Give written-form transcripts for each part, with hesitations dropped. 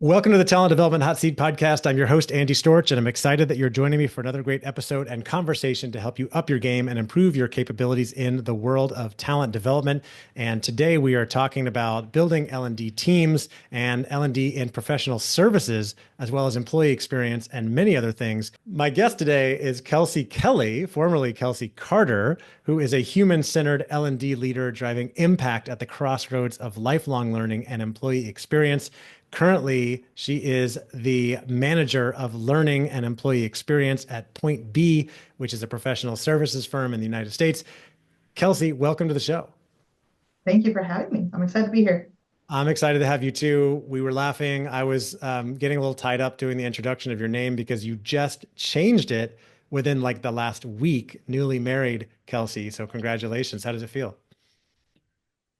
Welcome to the Talent Development Hot Seat Podcast. I'm your host, Andy Storch, and I'm excited that you're joining me for another great episode and conversation to help you up your game and improve your capabilities in the world of talent development. And today we are talking about building L&D teams and L&D in professional services, as well as employee experience and many other things. My guest today is Kelsey Kelly, formerly Kelsey Carter, who is a human-centered L&D leader driving impact at the crossroads of lifelong learning and employee experience. Currently, she is the manager of learning and employee experience at Point B, which is a professional services firm in the United States. Kelsey, welcome to the show. Thank you for having me. I'm excited to be here. I'm excited to have you too. We were laughing. I was getting a little tied up doing the introduction of your name because you just changed it within like the last week, newly married Kelsey. So congratulations. How does it feel?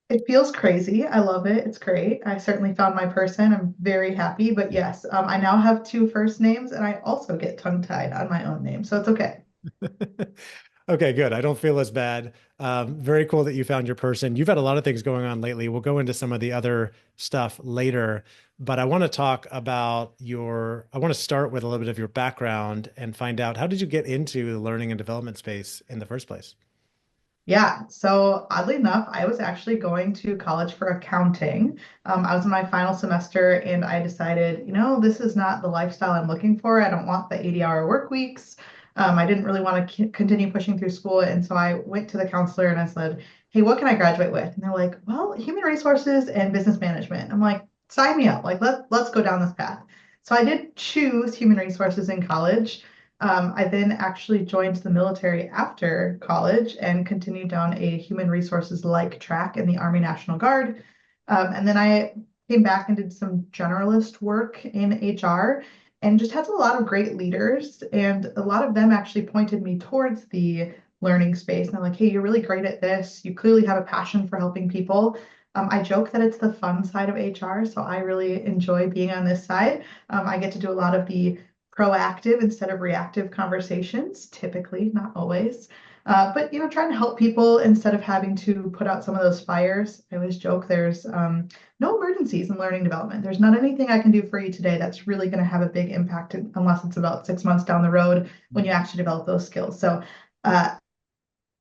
It feels crazy. I love it. It's great. I certainly found my person. I'm very happy. But yes, I now have two first names and I also get tongue-tied on my own name. So it's okay. Okay, good. I don't feel as bad. Very cool that you found your person. You've had a lot of things going on lately. We'll go into some of the other stuff later, but I want to talk about I want to start with a little bit of your background and find out how did you get into the learning and development space in the first place? Yeah. So oddly enough, I was actually going to college for accounting. I was in my final semester and I decided, this is not the lifestyle I'm looking for. I don't want the 80-hour work weeks. I didn't really want to continue pushing through school. And so I went to the counselor and I said, hey, what can I graduate with? And they're like, well, human resources and business management. I'm like, sign me up. Like, let's go down this path. So I did choose human resources in college. I then actually joined the military after college and continued down a human resources like track in the Army National Guard. And then I came back and did some generalist work in HR and just had a lot of great leaders. And a lot of them actually pointed me towards the learning space. And they're like, hey, you're really great at this. You clearly have a passion for helping people. I joke that it's the fun side of HR. So I really enjoy being on this side. I get to do a lot of the proactive instead of reactive conversations, typically, not always. But trying to help people instead of having to put out some of those fires. I always joke there's no emergencies in learning development. There's not anything I can do for you today that's really going to have a big impact unless it's about 6 months down the road when you actually develop those skills. So uh,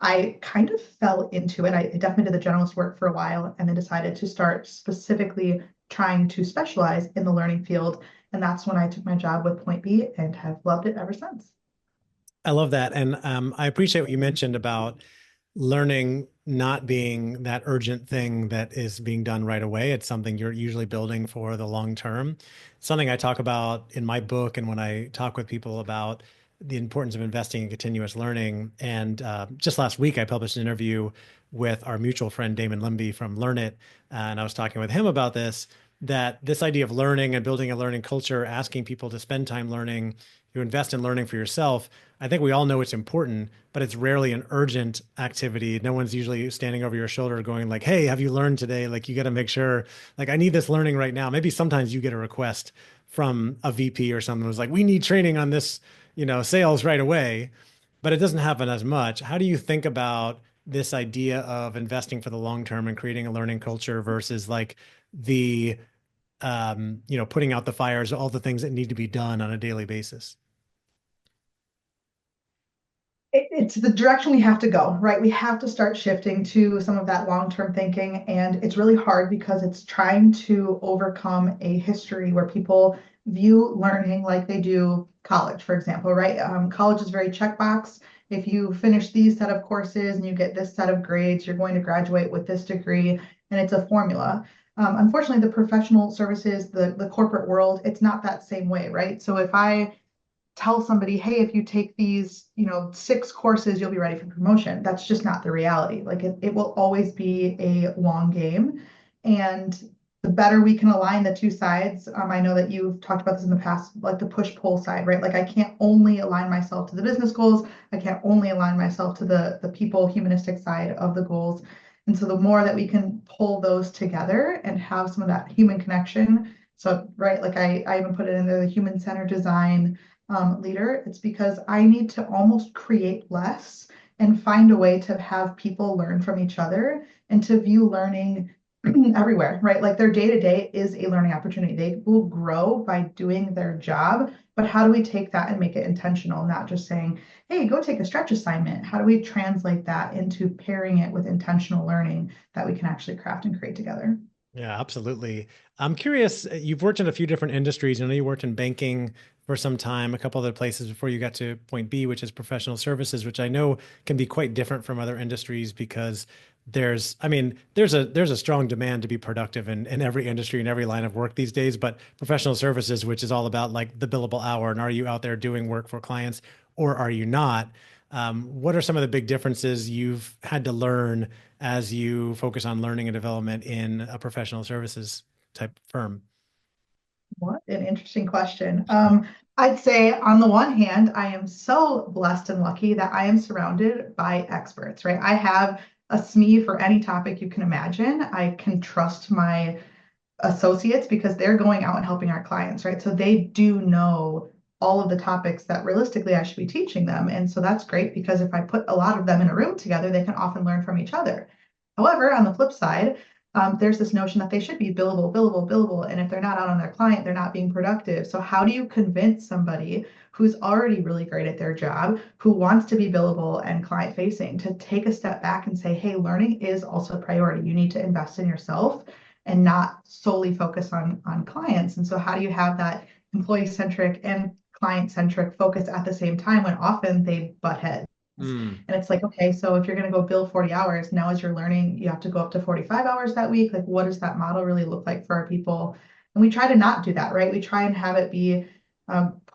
I kind of fell into it. I definitely did the generalist work for a while and then decided to start specifically trying to specialize in the learning field. And that's when I took my job with Point B and have loved it ever since. I love that. And I appreciate what you mentioned about learning not being that urgent thing that is being done right away. It's something you're usually building for the long term. Something I talk about in my book and when I talk with people about the importance of investing in continuous learning. And just last week, I published an interview with our mutual friend, Damon Limby from Learn It. And I was talking with him about that this idea of learning and building a learning culture, asking people to spend time learning, to invest in learning for yourself. I think we all know it's important, but it's rarely an urgent activity. No one's usually standing over your shoulder going like, "Hey, have you learned today?" Like you got to make sure, like I need this learning right now. Maybe sometimes you get a request from a VP or someone who's like, "We need training on this, sales right away," but it doesn't happen as much. How do you think about this idea of investing for the long term and creating a learning culture versus like the putting out the fires, all the things that need to be done on a daily basis? It's the direction we have to go, right? We have to start shifting to some of that long-term thinking. And it's really hard because it's trying to overcome a history where people view learning like they do college, for example, right? College is very checkbox. If you finish these set of courses and you get this set of grades, you're going to graduate with this degree, and it's a formula. Unfortunately, the professional services, the corporate world, it's not that same way, right? So if I tell somebody, hey, if you take these, 6 courses, you'll be ready for promotion. That's just not the reality. Like it will always be a long game. And the better we can align the two sides, I know that you've talked about this in the past, like the push-pull side, right? Like I can't only align myself to the business goals. I can't only align myself to the people humanistic side of the goals. And so the more that we can pull those together and have some of that human connection. So, right, like I even put it in there, the human-centered design leader, it's because I need to almost create less and find a way to have people learn from each other and to view learning everywhere, right? Like their day to day is a learning opportunity. They will grow by doing their job. But how do we take that and make it intentional, not just saying, hey, go take a stretch assignment? How do we translate that into pairing it with intentional learning that we can actually craft and create together? Yeah, absolutely. I'm curious, you've worked in a few different industries. I know you worked in banking for some time, a couple other places before you got to point B, which is professional services, which I know can be quite different from other industries because there's a strong demand to be productive in every industry and every line of work these days. But professional services, which is all about like the billable hour, and are you out there doing work for clients or are you not? What are some of the big differences you've had to learn as you focus on learning and development in a professional services type firm? What an interesting question. I'd say on the one hand, I am so blessed and lucky that I am surrounded by experts, right? I have a SME for any topic you can imagine. I can trust my associates because they're going out and helping our clients, right? So they do know all of the topics that realistically I should be teaching them. And so that's great because if I put a lot of them in a room together, they can often learn from each other. However, on the flip side, there's this notion that they should be billable, billable, billable. And if they're not out on their client, they're not being productive. So, how do you convince somebody who's already really great at their job, who wants to be billable and client facing, to take a step back and say, hey, learning is also a priority. You need to invest in yourself and not solely focus on clients. And so, how do you have that employee centric and client centric focus at the same time when often they butt heads? Mm, And it's like, okay, so if you're going to go bill 40 hours, now as you're learning, you have to go up to 45 hours that week. Like, what does that model really look like for our people? And we try to not do that, right? We try and have it be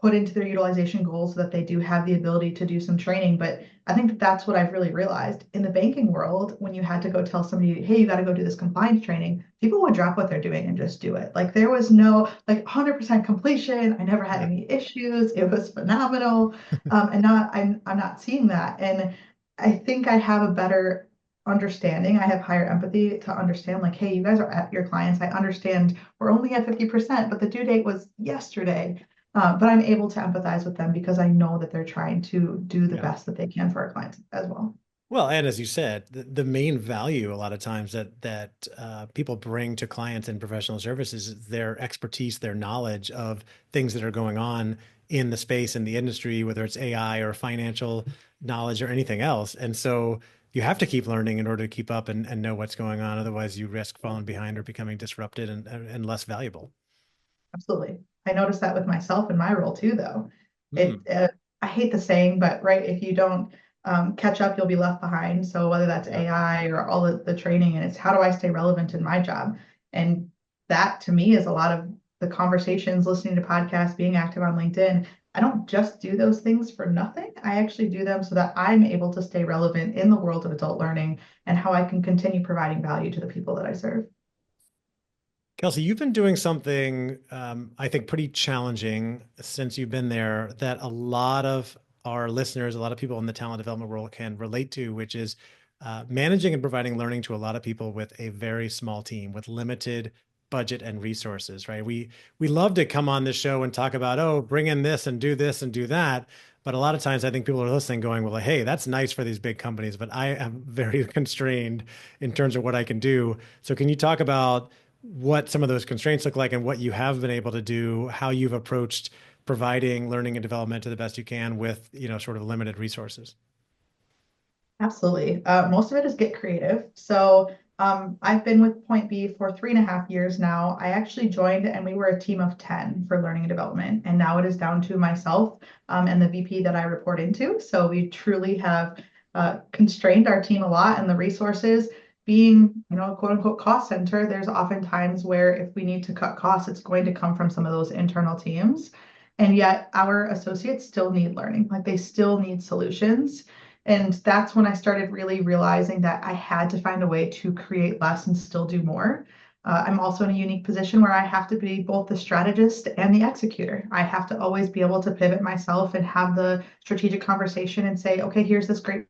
put into their utilization goals so that they do have the ability to do some training. But I think that that's what I've really realized in the banking world. When you had to go tell somebody, hey, you got to go do this compliance training, people would drop what they're doing and just do it. Like there was no like 100% completion. I never had yeah. any issues. It was phenomenal. And now I'm not seeing that. And I think I have a better understanding. I have higher empathy to understand, like, hey, you guys are at your clients. I understand we're only at 50%, but the due date was yesterday. But I'm able to empathize with them because I know that they're trying to do the Yeah. best that they can for our clients as well. Well, and as you said, the main value a lot of times that people bring to clients in professional services is their expertise, their knowledge of things that are going on in the space in the industry, whether it's AI or financial knowledge or anything else. And so you have to keep learning in order to keep up and know what's going on. Otherwise, you risk falling behind or becoming disrupted and less valuable. Absolutely. I noticed that with myself in my role too, though. It, Hmm. I hate the saying, but right, if you don't catch up, you'll be left behind. So whether that's Yeah. AI or all of the training, and it's how do I stay relevant in my job? And that to me is a lot of the conversations, listening to podcasts, being active on LinkedIn. I don't just do those things for nothing. I actually do them so that I'm able to stay relevant in the world of adult learning and how I can continue providing value to the people that I serve. Kelsey, you've been doing something I think pretty challenging since you've been there that a lot of our listeners, a lot of people in the talent development world can relate to, which is managing and providing learning to a lot of people with a very small team with limited budget and resources, right? We love to come on this show and talk about, oh, bring in this and do that. But a lot of times I think people are listening going, well, hey, that's nice for these big companies, but I am very constrained in terms of what I can do. So can you talk about what some of those constraints look like and what you have been able to do, how you've approached providing learning and development to the best you can with, sort of limited resources? Absolutely. Most of it is get creative. So I've been with Point B for 3.5 years now. I actually joined and we were a team of 10 for learning and development. And now it is down to myself and the VP that I report into. So we truly have constrained our team a lot and the resources being, quote unquote cost center. There's often times where if we need to cut costs, it's going to come from some of those internal teams. And yet our associates still need learning, like they still need solutions. And that's when I started really realizing that I had to find a way to create less and still do more. I'm also in a unique position where I have to be both the strategist and the executor. I have to always be able to pivot myself and have the strategic conversation and say, okay, here's this great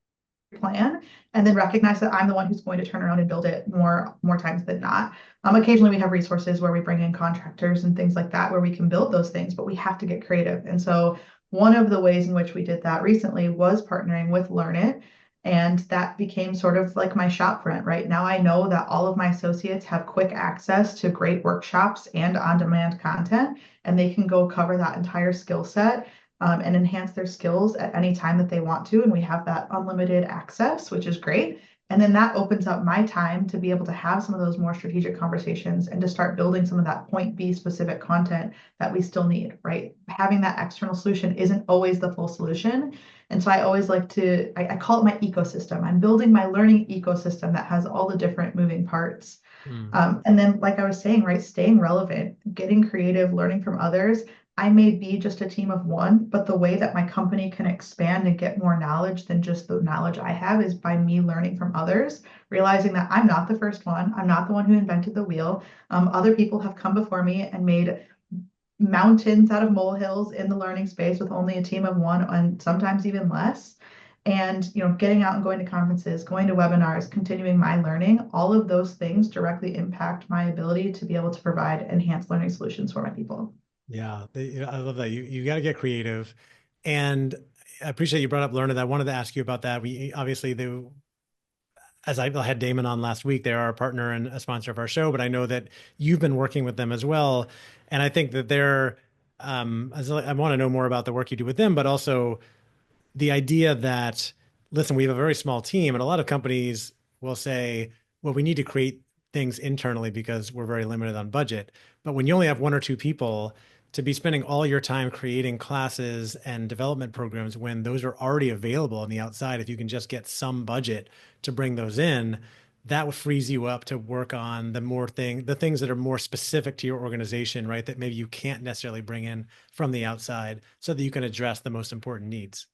plan, and then recognize that I'm the one who's going to turn around and build it more times than not. Occasionally we have resources where we bring in contractors and things like that where we can build those things, but we have to get creative. And so one of the ways in which we did that recently was partnering with Learn It. And that became sort of like my shop front, right? Now I know that all of my associates have quick access to great workshops and on-demand content, and they can go cover that entire skill set and enhance their skills at any time that they want to. And we have that unlimited access, which is great. And then that opens up my time to be able to have some of those more strategic conversations and to start building some of that point B specific content that we still need, right? Having that external solution isn't always the full solution. And so I always like to, I call it my ecosystem. I'm building my learning ecosystem that has all the different moving parts. Mm. And then, like I was saying, right, staying relevant, getting creative, learning from others. I may be just a team of one, but the way that my company can expand and get more knowledge than just the knowledge I have is by me learning from others, realizing that I'm not the first one. I'm not the one who invented the wheel. Other people have come before me and made mountains out of molehills in the learning space with only a team of one and sometimes even less. And getting out and going to conferences, going to webinars, continuing my learning, all of those things directly impact my ability to be able to provide enhanced learning solutions for my people. Yeah, I love that. You got to get creative, and I appreciate you brought up learning. I wanted to ask you about that. We obviously the as I had Damon on last week, they're our partner and a sponsor of our show, but I know that you've been working with them as well, and I think that they're I want to know more about the work you do with them, but also the idea that, listen, we have a very small team, and a lot of companies will say, well, we need to create things internally because we're very limited on budget. But when you only have one or two people, to be spending all your time creating classes and development programs when those are already available on the outside, if you can just get some budget to bring those in, that frees you up to work on the things that are more specific to your organization, right? That maybe you can't necessarily bring in from the outside so that you can address the most important needs.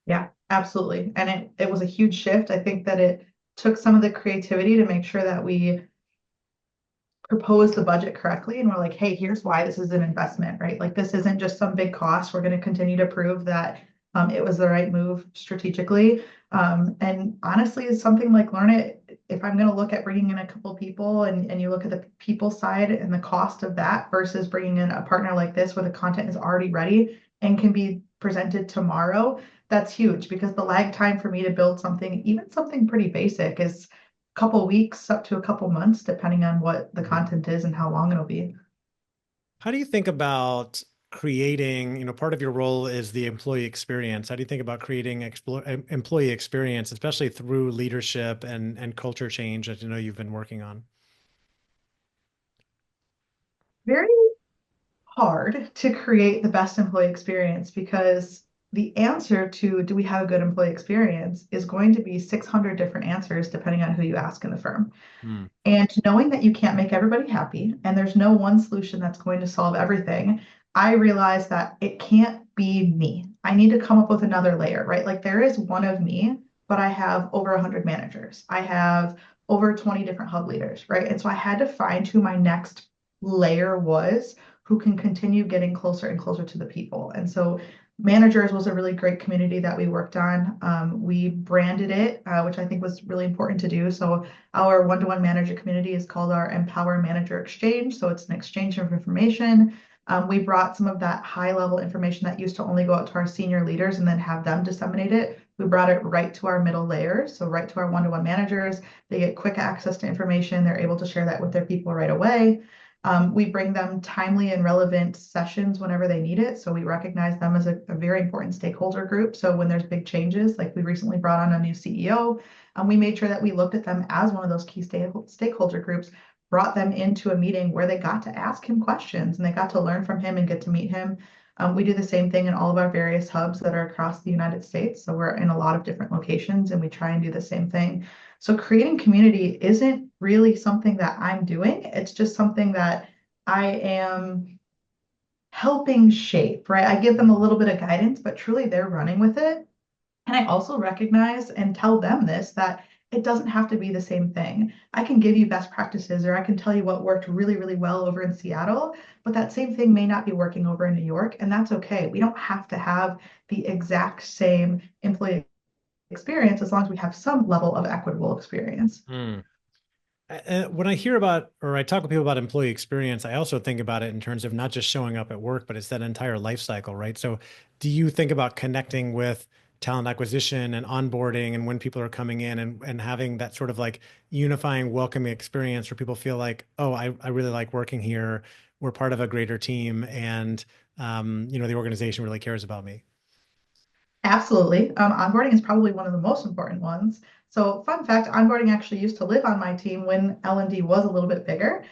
Yeah, absolutely. And it was a huge shift. I think that it took some of the creativity to make sure that we propose the budget correctly and we're like, hey, here's why this is an investment, right? Like this isn't just some big cost. We're going to continue to prove that it was the right move strategically. And honestly, it's something like Learn It. If I'm going to look at bringing in a couple people and you look at the people side and the cost of that versus bringing in a partner like this where the content is already ready and can be presented tomorrow, that's huge because the lag time for me to build something, even something pretty basic, is couple weeks up to a couple months, depending on what the Mhm. content is and how long it'll be. How do you think about creating, part of your role is the employee experience. How do you think about creating employee experience, especially through leadership and culture change that you've been working on? Very hard to create the best employee experience because the answer to do we have a good employee experience is going to be 600 different answers depending on who you ask in the firm. Hmm. And knowing that you can't make everybody happy and there's no one solution that's going to solve everything, I realized that it can't be me. I need to come up with another layer, right? Like there is one of me, but I have over 100 managers. I have over 20 different hub leaders, right? And so I had to find who my next layer was who can continue getting closer and closer to the people. And so managers was a really great community that we worked on. We branded it, which I think was really important to do. So our one-to-one manager community is called our Empower Manager Exchange. So it's an exchange of information. We brought some of that high-level information that used to only go out to our senior leaders and then have them disseminate it. We brought it right to our middle layers, so right to our one-to-one managers. They get quick access to information. They're able to share that with their people right away. We bring them timely and relevant sessions whenever they need it. So we recognize them as a very important stakeholder group. So when there's big changes, like we recently brought on a new CEO, we made sure that we looked at them as one of those key stakeholder groups, brought them into a meeting where they got to ask him questions and they got to learn from him and get to meet him. We do the same thing in all of our various hubs that are across the United States. So we're in a lot of different locations and we try and do the same thing. So creating community isn't really something that I'm doing. It's just something that I am helping shape, right? I give them a little bit of guidance, but truly they're running with it. And I also recognize and tell them this that it doesn't have to be the same thing. I can give you best practices or I can tell you what worked really, really well over in Seattle, but that same thing may not be working over in New York. And that's okay. We don't have to have the exact same employee experience as long as we have some level of equitable experience. Hmm. When I hear about or I talk with people about employee experience, I also think about it in terms of not just showing up at work, but it's that entire life cycle, right? So, do you think about connecting with talent acquisition and onboarding and when people are coming in and having that sort of like unifying, welcoming experience where people feel like, oh, I really like working here. We're part of a greater team, and the organization really cares about me. Absolutely. Onboarding is probably one of the most important ones. So, fun fact, onboarding actually used to live on my team when L&D was a little bit bigger.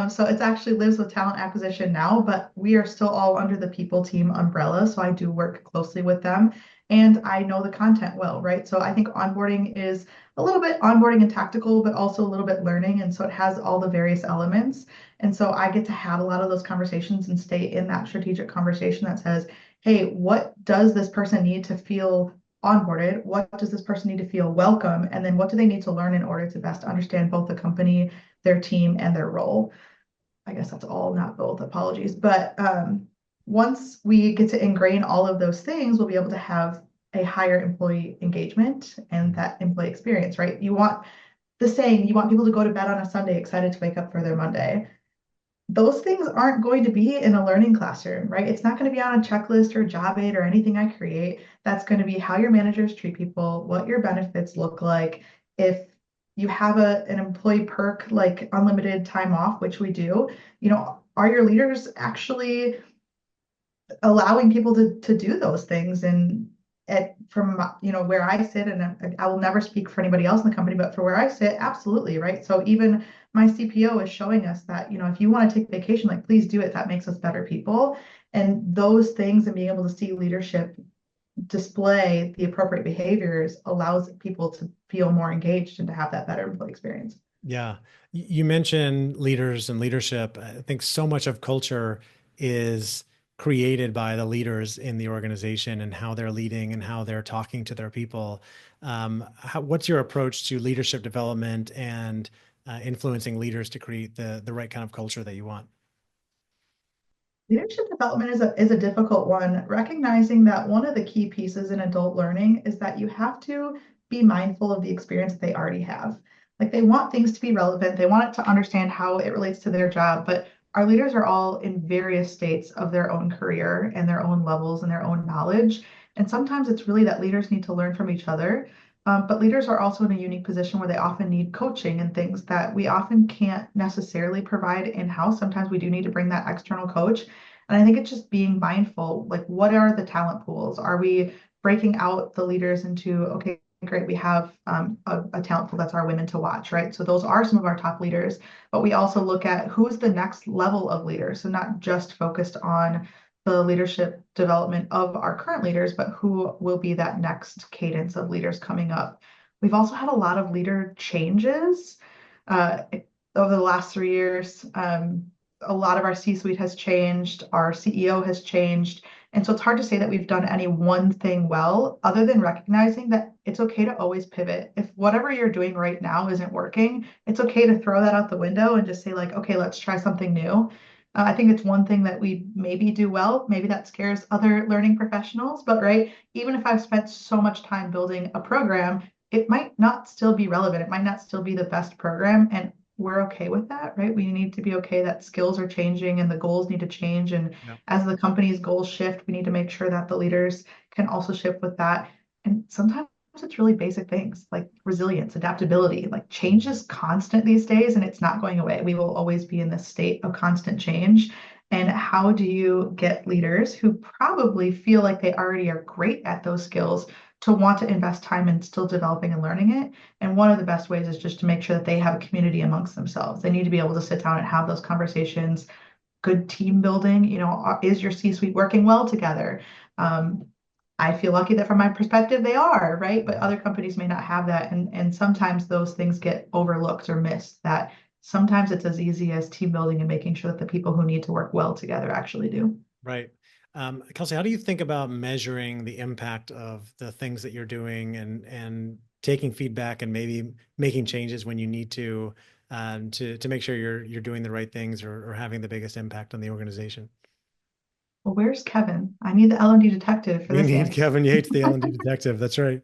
So it's actually lives with talent acquisition now, but we are still all under the people team umbrella. So I do work closely with them and I know the content well, right? So I think onboarding is a little bit onboarding and tactical, but also a little bit learning. And so it has all the various elements. And so I get to have a lot of those conversations and stay in that strategic conversation that says, hey, what does this person need to feel onboarded? What does this person need to feel welcome? And then what do they need to learn in order to best understand both the company, their team, and their role? I guess that's all, not both, apologies. But once we get to ingrain all of those things, we'll be able to have a higher employee engagement and that employee experience, right? You want the saying, you want people to go to bed on a Sunday excited to wake up for their Monday. Those things aren't going to be in a learning classroom, right? It's not going to be on a checklist or job aid or anything I create. That's going to be how your managers treat people, what your benefits look like. If you have an employee perk like unlimited time off, which we do, are your leaders actually allowing people to do those things? And from where I sit, and I will never speak for anybody else in the company, but for where I sit, absolutely, right? So even my CPO is showing us that, if you want to take vacation, like please do it. That makes us better people. And those things and being able to see leadership display the appropriate behaviors allows people to feel more engaged and to have that better employee experience. Yeah. You mentioned leaders and leadership. I think so much of culture is created by the leaders in the organization and how they're leading and how they're talking to their people. What's your approach to leadership development and influencing leaders to create the right kind of culture that you want? Leadership development is a difficult one, recognizing that one of the key pieces in adult learning is that you have to be mindful of the experience that they already have. Like they want things to be relevant, they want it to understand how it relates to their job, but our leaders are all in various states of their own career and their own levels and their own knowledge. And sometimes it's really that leaders need to learn from each other. But leaders are also in a unique position where they often need coaching and things that we often can't necessarily provide in-house. Sometimes we do need to bring that external coach. And I think it's just being mindful, like what are the talent pools? Are we breaking out the leaders into, okay, great, we have a talent pool that's our women to watch, right? So those are some of our top leaders, but we also look at who's the next level of leaders. So not just focused on the leadership development of our current leaders, but who will be that next cadence of leaders coming up. We've also had a lot of leader changes uh, over the last 3 years. A lot of our C-suite has changed, our CEO has changed. And so it's hard to say that we've done any one thing well, other than recognizing that it's okay to always pivot. If whatever you're doing right now isn't working, it's okay to throw that out the window and just say, like, okay, let's try something new. I think it's one thing that we maybe do well. Maybe that scares other learning professionals, but right, even if I've spent so much time building a program, it might not still be relevant. It might not still be the best program. And we're okay with that, right? We need to be okay that skills are changing and the goals need to change. And Yeah. as the company's goals shift, we need to make sure that the leaders can also shift with that. And sometimes it's really basic things like resilience, adaptability, like change is constant these days and it's not going away. We will always be in this state of constant change. And how do you get leaders who probably feel like they already are great at those skills to want to invest time in still developing and learning it? And one of the best ways is just to make sure that they have a community amongst themselves. They need to be able to sit down and have those conversations. Good team building, is your C-suite working well together? Um, I feel lucky that from my perspective they are, right? But other companies may not have that. And sometimes those things get overlooked or missed, that sometimes it's as easy as team building and making sure that the people who need to work well together actually do. Right. Kelsey, how do you think about measuring the impact of the things that you're doing and taking feedback and maybe making changes when you need to make sure you're doing the right things or having the biggest impact on the organization? Well, where's Kevin? I need the L&D detective for We this need answer. Kevin Yates, the L&D detective. That's right.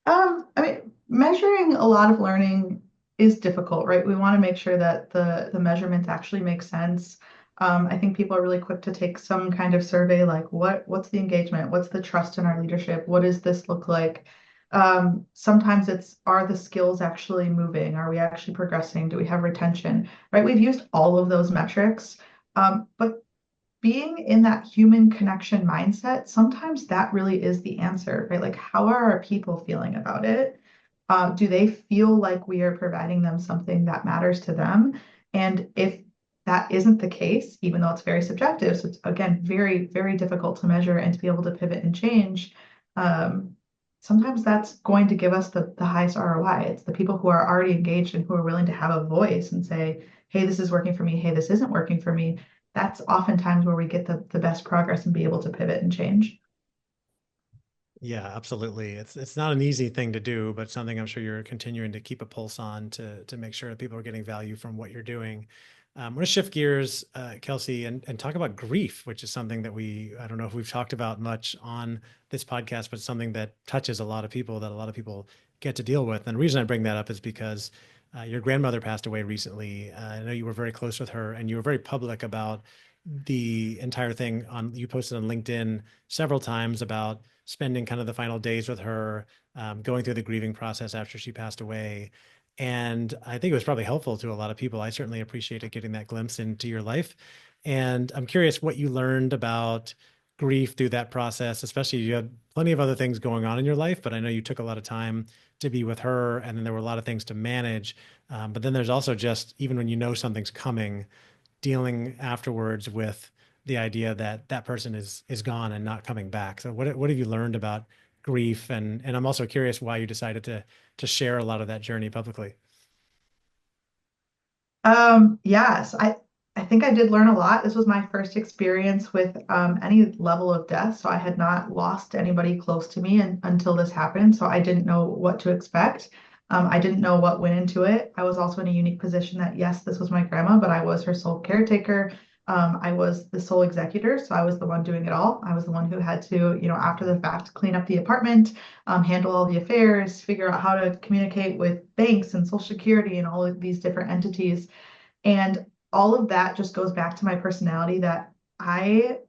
I mean, measuring a lot of learning is difficult, right? We want to make sure that the measurements actually make sense. I think people are really quick to take some kind of survey like what's the engagement? What's the trust in our leadership? What does this look like? Sometimes it's, are the skills actually moving? Are we actually progressing? Do we have retention? Right? We've used all of those metrics. But being in that human connection mindset, sometimes that really is the answer, right? Like, how are our people feeling about it? Do they feel like we are providing them something that matters to them? And if that isn't the case, even though it's very subjective, so it's again very, very difficult to measure and to be able to pivot and change, um, sometimes that's going to give us the highest ROI. It's the people who are already engaged and who are willing to have a voice and say, hey, this is working for me. Hey, this isn't working for me. That's oftentimes where we get the best progress and be able to pivot and change. Yeah, absolutely. It's not an easy thing to do, but something I'm sure you're continuing to keep a pulse on to make sure that people are getting value from what you're doing. I'm going to shift gears, Kelsey, and talk about grief, which is something that I don't know if we've talked about much on this podcast, but something that touches a lot of people, that a lot of people get to deal with. And the reason I bring that up is because your grandmother passed away recently. I know you were very close with her, and you were very public about the entire thing. You posted on LinkedIn several times about spending kind of the final days with her, going through the grieving process after she passed away. And I think it was probably helpful to a lot of people. I certainly appreciated getting that glimpse into your life. And I'm curious what you learned about grief through that process, especially you had plenty of other things going on in your life, but I know you took a lot of time to be with her, and then there were a lot of things to manage. But then there's also just, even when you know something's coming, dealing afterwards with the idea that that person is gone and not coming back. So what have you learned about grief? And I'm also curious why you decided to share a lot of that journey publicly. Yes, I think I did learn a lot. This was my first experience with any level of death. So I had not lost anybody close to me until this happened. So I didn't know what to expect. I didn't know what went into it. I was also in a unique position that, yes, this was my grandma, but I was her sole caretaker. I was the sole executor, so I was the one doing it all. I was the one who had to, after the fact, clean up the apartment, handle all the affairs, figure out how to communicate with banks and Social Security and all of these different entities. And all of that just goes back to my personality that I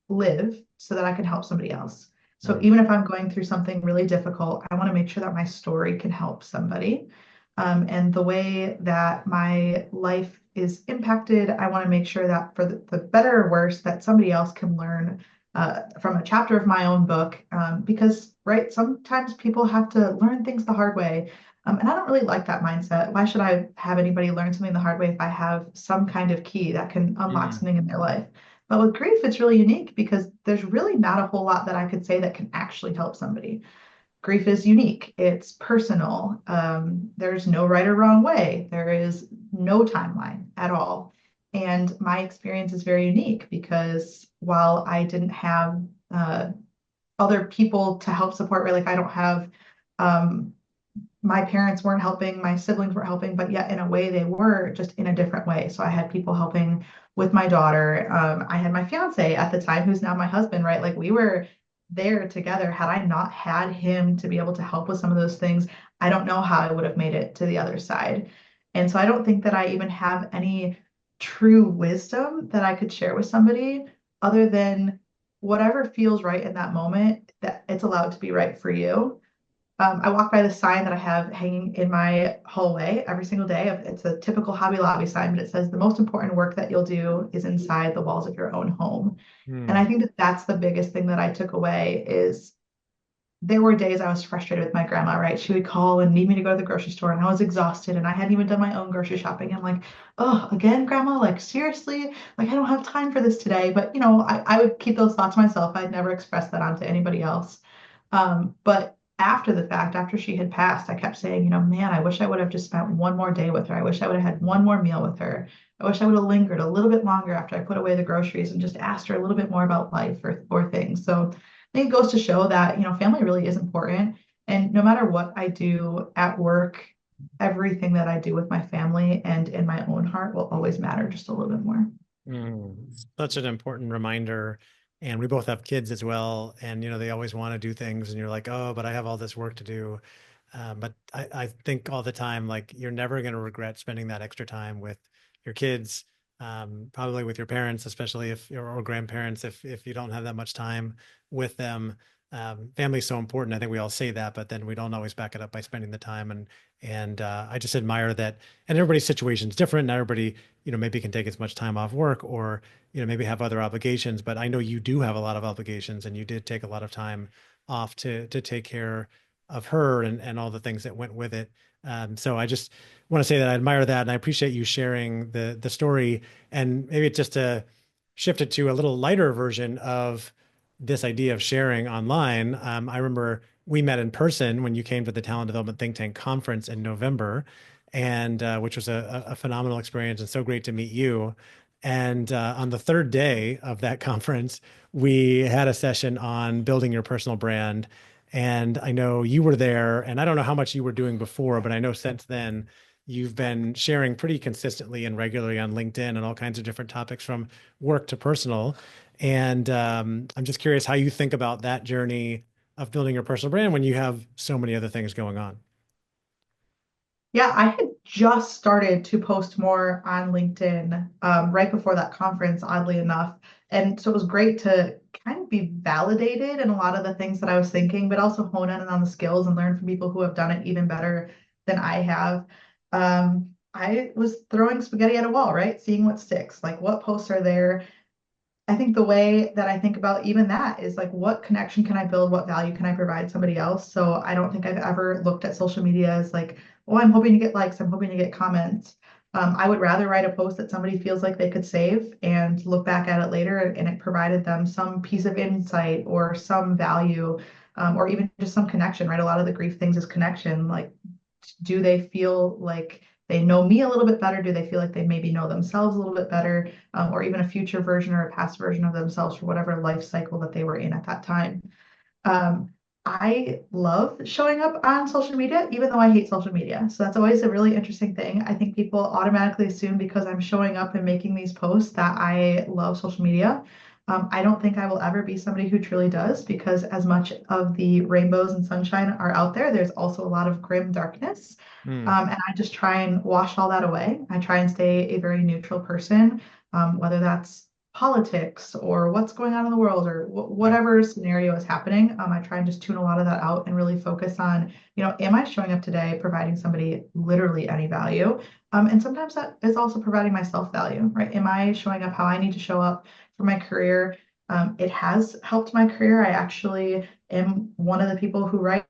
live so that I can help somebody else. So Mm. even if I'm going through something really difficult, I want to make sure that my story can help somebody. And the way that my life is impacted, I want to make sure that for the better or worse, that somebody else can learn from a chapter of my own book. Because, right, sometimes people have to learn things the hard way. And I don't really like that mindset. Why should I have anybody learn something the hard way if I have some kind of key that can unlock Mm. something in their life? But with grief, it's really unique because there's really not a whole lot that I could say that can actually help somebody. Grief is unique, it's personal. There's no right or wrong way, there is no timeline at all. And my experience is very unique because while I didn't have uh, other people to help support, right? Like I don't have um, my parents weren't helping, my siblings weren't helping, but yet in a way they were, just in a different way. So I had people helping with my daughter. I had my fiance at the time, who's now my husband, right? Like we were there together. Had I not had him to be able to help with some of those things, I don't know how I would have made it to the other side. And so I don't think that I even have any true wisdom that I could share with somebody other than whatever feels right in that moment, that it's allowed to be right for you. I walk by the sign that I have hanging in my hallway every single day. It's a typical Hobby Lobby sign, but it says the most important work that you'll do is inside the walls of your own home. And I Mm. think that that's the biggest thing that I took away is there were days I was frustrated with my grandma, right? She would call and need me to go to the grocery store, and I was exhausted, and I hadn't even done my own grocery shopping. I'm like, oh, again, grandma, like seriously, like I don't have time for this today. But I would keep those thoughts to myself. I'd never express that onto anybody else. But after the fact, after she had passed, I kept saying, man, I wish I would have just spent one more day with her. I wish I would have had one more meal with her. I wish I would have lingered a little bit longer after I put away the groceries and just asked her a little bit more about life or things. So I think it goes to show that, family really is important. And no matter what I do at work, everything that I do with my family and in my own heart will always matter just a little bit more. Mm. Such an important reminder. And we both have kids as well. And, they always want to do things. And you're like, oh, but I have all this work to do. But I think all the time, like, you're never going to regret spending that extra time with your kids, probably with your parents, especially if or grandparents, if you don't have that much time with them. Family is so important. I think we all say that, but then we don't always back it up by spending the time. And I just admire that. And everybody's situation is different. Not everybody, maybe can take as much time off work or, maybe have other obligations. But I know you do have a lot of obligations, and you did take a lot of time off to take care of her and all the things that went with it. So I just want to say that I admire that, and I appreciate you sharing the story. And maybe just to shift it to a little lighter version of this idea of sharing online. I remember we met in person when you came to the Talent Development Think Tank conference in November, and which was a phenomenal experience and so great to meet you. And on the third day of that conference, we had a session on building your personal brand. And I know you were there, and I don't know how much you were doing before, but I know since then you've been sharing pretty consistently and regularly on LinkedIn and all kinds of different topics from work to personal. And I'm just curious how you think about that journey of building your personal brand when you have so many other things going on. Yeah, I had just started to post more on LinkedIn right before that conference, oddly enough. And so it was great to kind of be validated in a lot of the things that I was thinking, but also hone in on the skills and learn from people who have done it even better than I have. I was throwing spaghetti at a wall, right? Seeing what sticks, like what posts are there. I think the way that I think about even that is like, what connection can I build? What value can I provide somebody else? So I don't think I've ever looked at social media as like, oh, I'm hoping to get likes, I'm hoping to get comments. I would rather write a post that somebody feels like they could save and look back at it later and it provided them some piece of insight or some value, or even just some connection, right? A lot of the grief things is connection. Like, do they feel like they know me a little bit better? Do they feel like they maybe know themselves a little bit better, or even a future version or a past version of themselves for whatever life cycle that they were in at that time? Um, I love showing up on social media, even though I hate social media. So that's always a really interesting thing. I think people automatically assume because I'm showing up and making these posts that I love social media. I don't think I will ever be somebody who truly does, because as much of the rainbows and sunshine are out there, there's also a lot of grim darkness. Hmm. And I just try and wash all that away. I try and stay a very neutral person, whether that's politics or what's going on in the world or Right. whatever scenario is happening. I try and just tune a lot of that out and really focus on, am I showing up today providing somebody literally any value? And sometimes that is also providing myself value, right? Am I showing up how I need to show up for my career? It has helped my career. I actually am one of the people who write.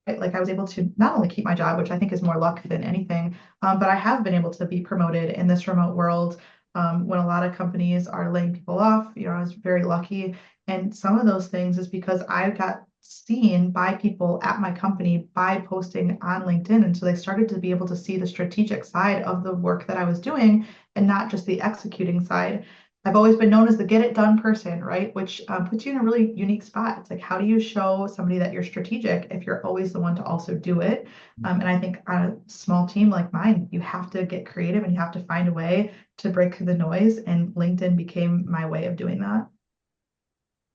Like, I was able to not only keep my job, which I think is more luck than anything, but I have been able to be promoted in this remote world when a lot of companies are laying people off. I was very lucky. And some of those things is because I got seen by people at my company by posting on LinkedIn. And so they started to be able to see the strategic side of the work that I was doing and not just the executing side. I've always been known as the get it done person, right? Which puts you in a really unique spot. It's like, how do you show somebody that you're strategic if you're always the one to also do it? And I think on a small team like mine, you have to get creative and you have to find a way to break through the noise. And LinkedIn became my way of doing that.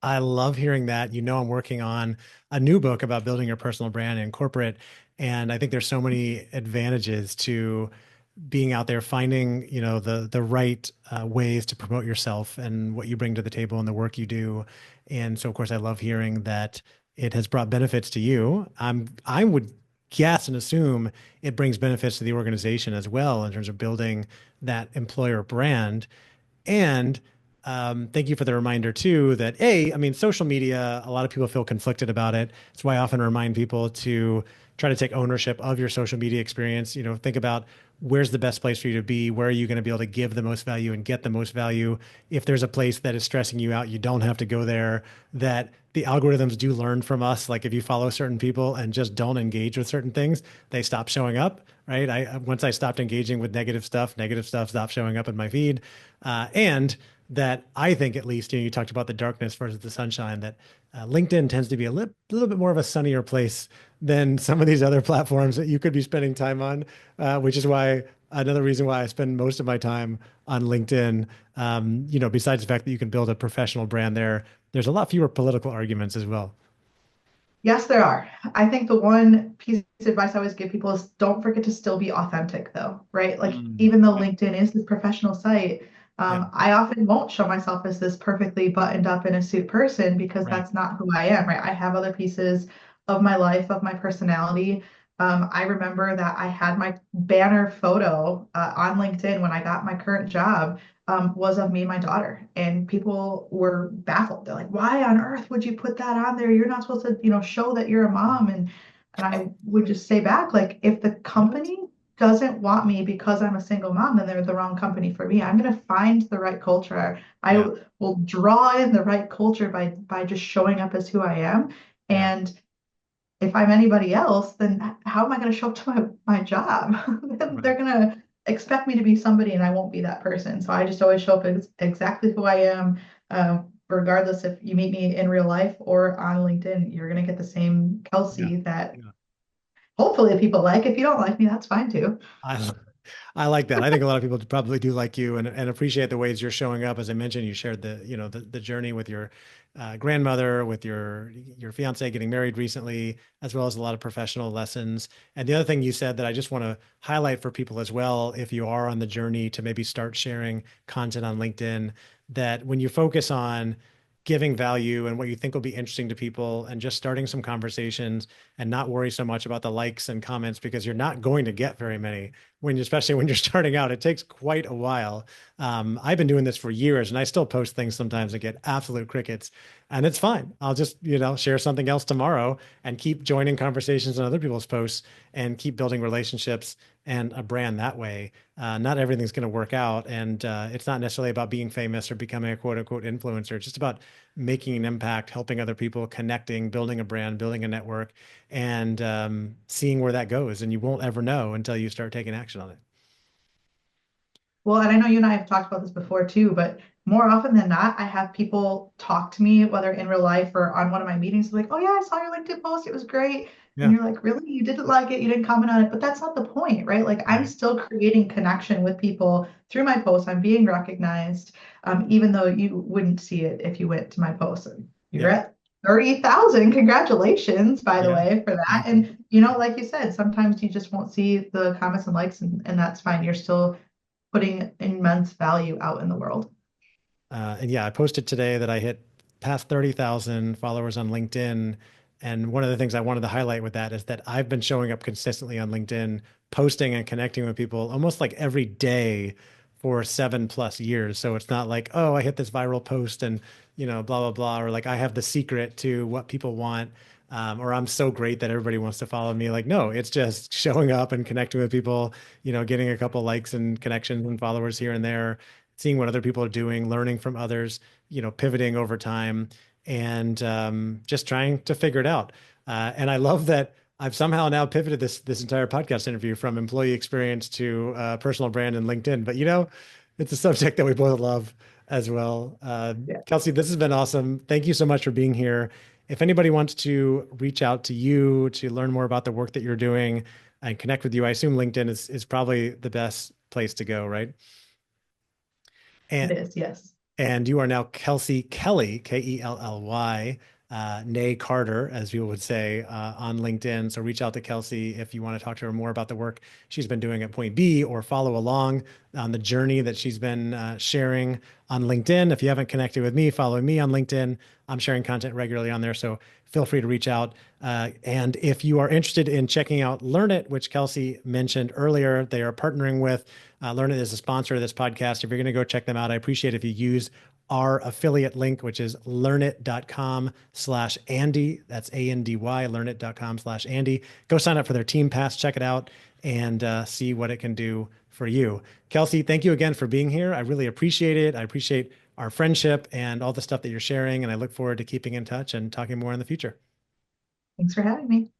I love hearing that. I'm working on a new book about building your personal brand in corporate, and I think there's so many advantages to being out there, finding, the right ways to promote yourself and what you bring to the table and the work you do. And so, of course, I love hearing that it has brought benefits to you. I would guess and assume it brings benefits to the organization as well in terms of building that employer brand. And thank you for the reminder too that I mean, social media, a lot of people feel conflicted about it. That's why I often remind people to try to take ownership of your social media experience. Think about where's the best place for you to be, where are you going to be able to give the most value and get the most value. If there's a place that is stressing you out, you don't have to go there. That the algorithms do learn from us. Like if you follow certain people and just don't engage with certain things, they stop showing up. Right. Once I stopped engaging with negative stuff stopped showing up in my feed. And that I think, at least, you talked about the darkness versus the sunshine, that LinkedIn tends to be a little bit more of a sunnier place than some of these other platforms that you could be spending time on, which is why another reason why I spend most of my time on LinkedIn. Besides the fact that you can build a professional brand there, there's a lot fewer political arguments as well. Yes, there are. I think the one piece of advice I always give people is don't forget to still be authentic, though, right? Like, Mm. even though Right. LinkedIn is this professional site, Yeah. I often won't show myself as this perfectly buttoned up in a suit person because Right. that's not who I am, right? I have other pieces of my life, of my personality. I remember that I had my banner photo on LinkedIn when I got my current job, was of me and my daughter. And people were baffled. They're like, why on earth would you put that on there? You're not supposed to, show that you're a mom. And I would just say back, like, if the What? company doesn't want me because I'm a single mom, then they're the wrong company for me. I'm going to find the right culture. I Yeah. will draw in the right culture by just showing up as who I am. Yeah. And if I'm anybody else, then how am I going to show up to my job? They're Right. going to expect me to be somebody and I won't be that person. So I just always show up as exactly who I am. Regardless if you meet me in real life or on LinkedIn, you're going to get the same Yeah. Kelsey that Yeah. hopefully people like. If you don't like me, that's fine too. I I like that. I think a lot of people probably do like you and appreciate the ways you're showing up. As I mentioned, you shared the journey with your grandmother, with your fiance getting married recently, as well as a lot of professional lessons. And the other thing you said that I just want to highlight for people as well, if you are on the journey to maybe start sharing content on LinkedIn, that when you focus on giving value and what you think will be interesting to people and just starting some conversations and not worry so much about the likes and comments because you're not going to get very many especially when you're starting out. It takes quite a while. I've been doing this for years and I still post things sometimes and get absolute crickets, and it's fine. I'll just, share something else tomorrow and keep joining conversations on other people's posts and keep building relationships and a brand that way. Not everything's going to work out. And it's not necessarily about being famous or becoming a quote unquote influencer. It's just about making an impact, helping other people, connecting, building a brand, building a network, and seeing where that goes. And you won't ever know until you start taking action on it. Well, and I know you and I have talked about this before too, but more often than not, I have people talk to me, whether in real life or on one of my meetings, like, oh yeah, I saw your LinkedIn post. It was great. And Yeah. you're like, really? You didn't like it? You didn't comment on it? But that's not the point, right? Like I'm Right. still creating connection with people through my posts. I'm being recognized, even though you wouldn't see it if you went to my post. You're Yeah. at 30,000. Congratulations, by the Yeah. way, for that. Thank you. And, like you said, sometimes you just won't see the comments and likes, and that's fine. You're still putting immense value out in the world. And yeah, I posted today that I hit past 30,000 followers on LinkedIn. And one of the things I wanted to highlight with that is that I've been showing up consistently on LinkedIn, posting and connecting with people almost like every day for 7+ years. So it's not like, oh, I hit this viral post and, blah, blah, blah, or like I have the secret to what people want. Or I'm so great that everybody wants to follow me. Like, no, it's just showing up and connecting with people, getting a couple likes and connections and followers here and there, seeing what other people are doing, learning from others, pivoting over time, and just trying to figure it out. And I love that I've somehow now pivoted this entire podcast interview from employee experience to personal brand and LinkedIn. But it's a subject that we both love as well. Yeah, Kelsey, this has been awesome. Thank you so much for being here. If anybody wants to reach out to you to learn more about the work that you're doing and connect with you, I assume LinkedIn is probably the best place to go, right? it And is. Yes. and you are now Kelsey Kelly, Kelly, nay Carter, as you would say on LinkedIn. So reach out to Kelsey if you want to talk to her more about the work she's been doing at Point B or follow along on the journey that she's been sharing on LinkedIn. If you haven't connected with me, follow me on LinkedIn. I'm sharing content regularly on there. So feel free to reach out. And if you are interested in checking out Learn It, which Kelsey mentioned earlier, they are partnering with Learn It as a sponsor of this podcast. If you're going to go check them out, I appreciate if you use our affiliate link, which is learnit.com/Andy. That's Andy, learnit.com/Andy. Go sign up for their team pass, check it out, and see what it can do for you. Kelsey, thank you again for being here. I really appreciate it. I appreciate our friendship and all the stuff that you're sharing. And I look forward to keeping in touch and talking more in the future. Thanks for having me.